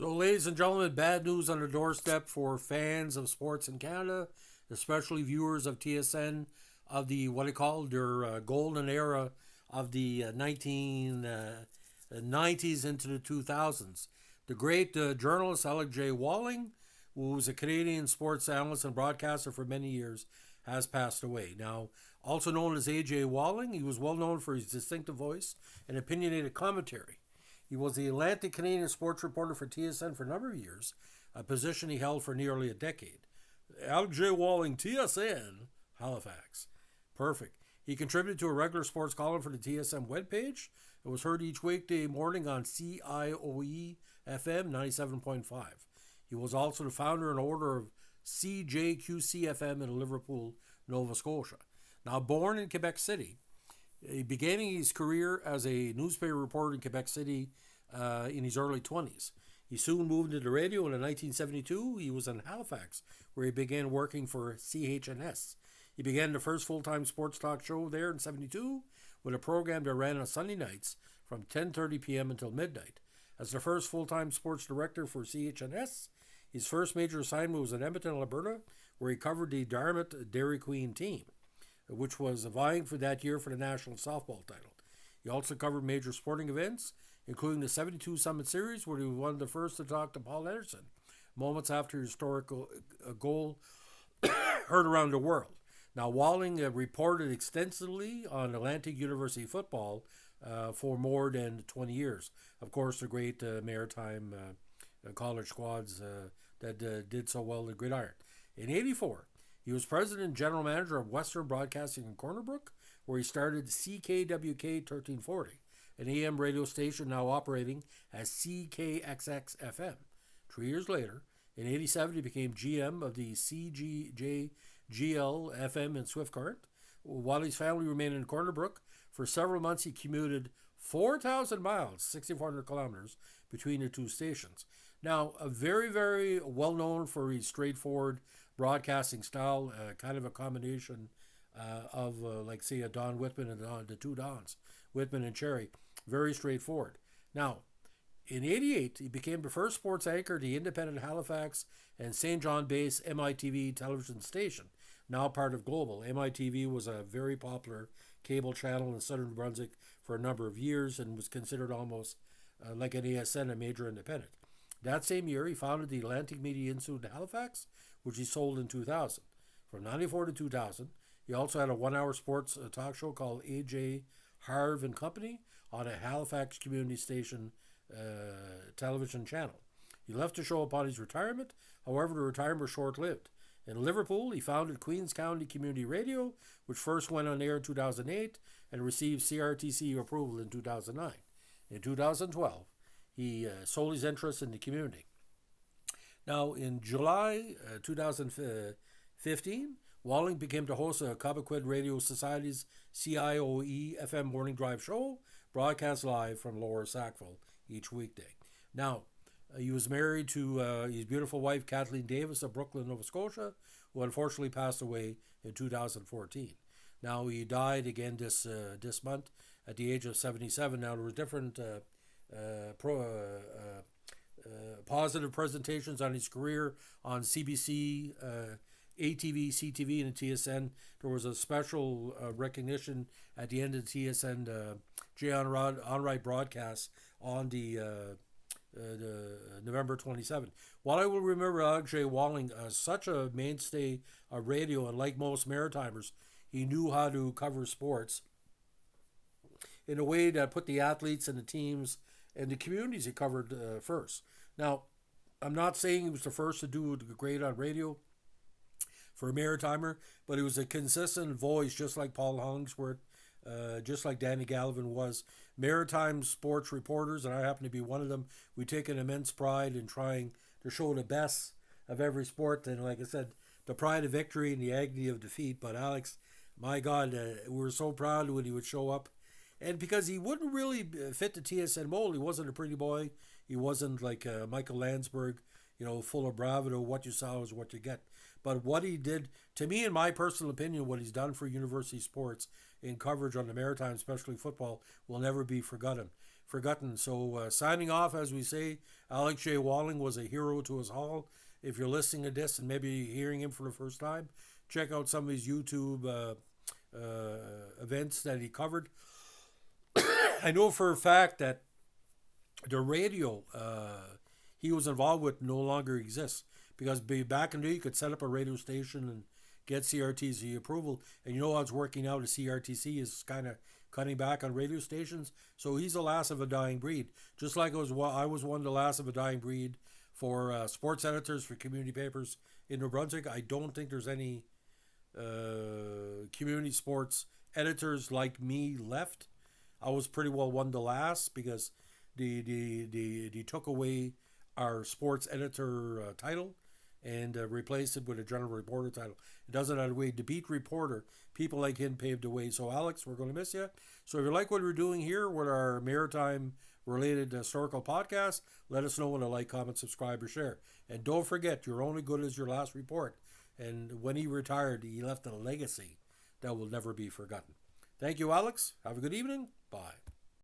So, ladies and gentlemen, bad news on the doorstep for fans of sports in Canada, especially viewers of TSN of the what they call their golden era of the 1990s into the 2000s. The great journalist Alec J. Walling, who was a Canadian sports analyst and broadcaster for many years, has passed away. Now, also known as A.J. Walling, he was well known for his distinctive voice and opinionated commentary. He was the Atlantic Canadian sports reporter for TSN for a number of years, a position he held for nearly a decade. Alec J. Walling, TSN, Halifax. Perfect. He contributed to a regular sports column for the TSN webpage. It was heard each weekday morning on CIOE FM 97.5. He was also the founder and owner of CJQC FM in Liverpool, Nova Scotia. Now, born in Quebec City, beginning his career as a newspaper reporter in Quebec City in his early 20s. He soon moved into radio, and in 1972 he was in Halifax, where he began working for CHNS. He began the first full-time sports talk show there in 72 with a program that ran on Sunday nights from 10:30 p.m. until midnight. As the first full-time sports director for CHNS, his first major assignment was in Edmonton, Alberta, where he covered the Dartmouth Dairy Queen team, which was vying for that year for the national softball title. He also covered major sporting events, including the 72 Summit Series, where he was one of the first to talk to Paul Anderson, moments after his historical goal heard around the world. Now, Walling reported extensively on Atlantic University football for more than 20 years. Of course, the great maritime college squads that did so well in Gridiron. In 84, he was president and general manager of Western Broadcasting in Corner Brook, where he started CKWK 1340, an AM radio station now operating as CKXX FM. 3 years later, in 87, he became GM of the CGJ GL FM in Swift Current. While his family remained in Corner Brook, for several months he commuted 4,000 miles, 6,400 kilometers, between the two stations. Now, very, very well known for his straightforward broadcasting style, kind of a combination of, like, say, a Don Whitman and the two Dons, Whitman and Cherry. Very straightforward. Now, in 88, he became the first sports anchor at the independent Halifax and St. John-based MITV television station, now part of Global. MITV was a very popular cable channel in southern New Brunswick for a number of years and was considered almost like an ASN, a major independent. That same year, he founded the Atlantic Media Institute in Halifax, which he sold in 2000. From 94 to 2000, he also had a one-hour sports talk show called A.J. Harv and Company on a Halifax community station television channel. He left the show upon his retirement. However, the retirement was short-lived. In Liverpool, he founded Queens County Community Radio, which first went on air in 2008 and received CRTC approval in 2009. In 2012, he sold his interest in the community. Now, in July 2015, Walling became the host of Cobequid Radio Society's CIOE FM Morning Drive show, broadcast live from Lower Sackville each weekday. Now, he was married to his beautiful wife, Kathleen Davis of Brooklyn, Nova Scotia, who unfortunately passed away in 2014. Now, he died again this month at the age of 77. Now, there were different positive presentations on his career on CBC, ATV, CTV, and TSN. There was a special recognition at the end of the TSN Jay Onright broadcast on the November 27th. While I will remember Alec J. Walling as such a mainstay of radio, and like most Maritimers, he knew how to cover sports in a way that put the athletes and the teams and the communities he covered first. Now, I'm not saying he was the first to do great on radio for a Maritimer, but he was a consistent voice, just like Paul Hollingsworth, just like Danny Gallivan was. Maritime sports reporters, and I happen to be one of them, we take an immense pride in trying to show the best of every sport, and like I said, the pride of victory and the agony of defeat. But Alex, my God, we were so proud when he would show up. And because he wouldn't really fit the TSN mold, he wasn't a pretty boy. He wasn't like Michael Landsberg, full of bravado. What you saw is what you get. But what he did, to me, in my personal opinion, what he's done for university sports in coverage on the Maritime, especially football, will never be forgotten. forgotten. So signing off, as we say, Alex J. Walling was a hero to us all. If you're listening to this and maybe hearing him for the first time, check out some of his YouTube events that he covered. I know for a fact that the radio he was involved with no longer exists because back in the day you could set up a radio station and get CRTC approval, and you know how it's working out. The CRTC is kind of cutting back on radio stations, so he's the last of a dying breed. Just like I was one of the last of a dying breed for sports editors for community papers in New Brunswick. I don't think there's any community sports editors like me left. I was pretty well one of the last because they took away our sports editor title and replaced it with a general reporter title. It doesn't have a way. The beat reporter, people like him paved the way. So Alex, we're going to miss you. So if you like what we're doing here with our maritime related historical podcast, let us know with a like, comment, subscribe, or share. And don't forget, you're only good as your last report. And when he retired, he left a legacy that will never be forgotten. Thank you, Alex. Have a good evening. Bye.